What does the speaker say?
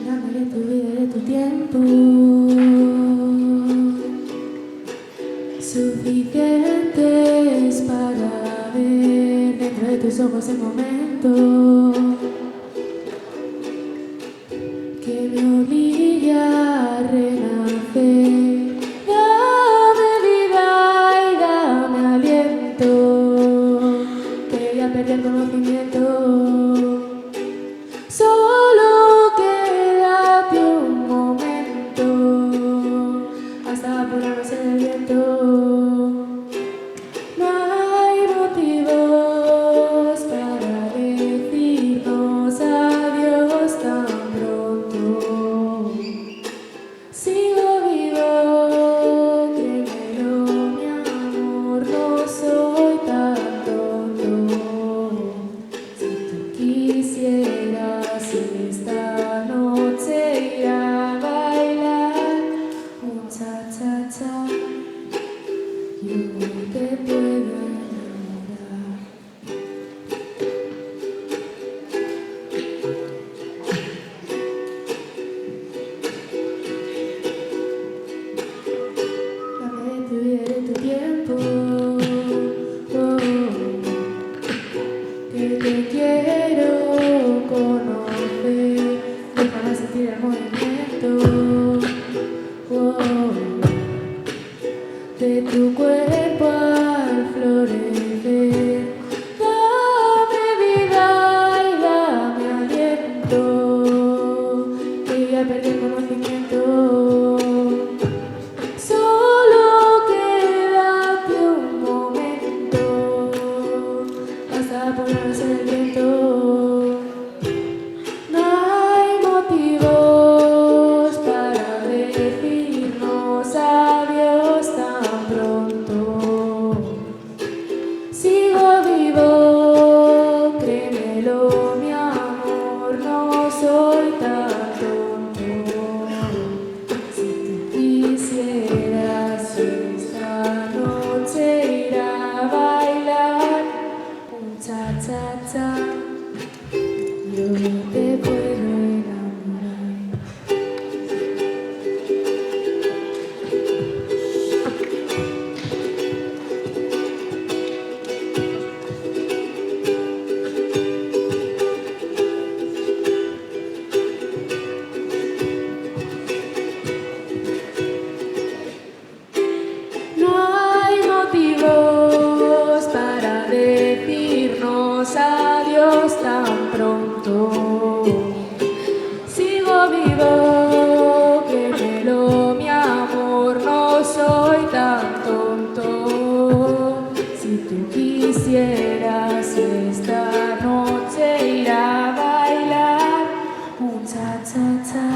Dame de tu vida y de tu tiempo, suficientes para ver dentro de tus ojos el momento que me obligue a renacer. Dame vida y dame aliento, que ya perdí el conocimiento. Solo quédate un momento hasta apurarnos en el viento. No hay motivos para decirnos adiós tan pronto. Sigo vivo, créemelo, mi amor, no soy tan tonto. Si tú quisieras esta noche ir a bailar un cha-cha-cha, yo te puedo enamorar. Dame de tu vida y de tu tiempo, que te quiero conocer. Déjame sentir el movimiento de tu cuerpo al florecer. Dame vida y dame aliento, que ya perdí el conocimiento. Solo quédate un momento hasta ponerse el viento. No hay motivos para decirnos adiós tan pronto. Sigo vivo, créemelo, mi amor, no soy tan tonto. Si tú quisieras esta noche ir a bailar un cha-cha-cha, yo te puedo enamorar. No hay motivos para decirnos adiós tan pronto. Sigo vivo, créemelo, mi amor, no soy tan tonto. Si tú quisieras esta noche ir a bailar un cha-cha-cha,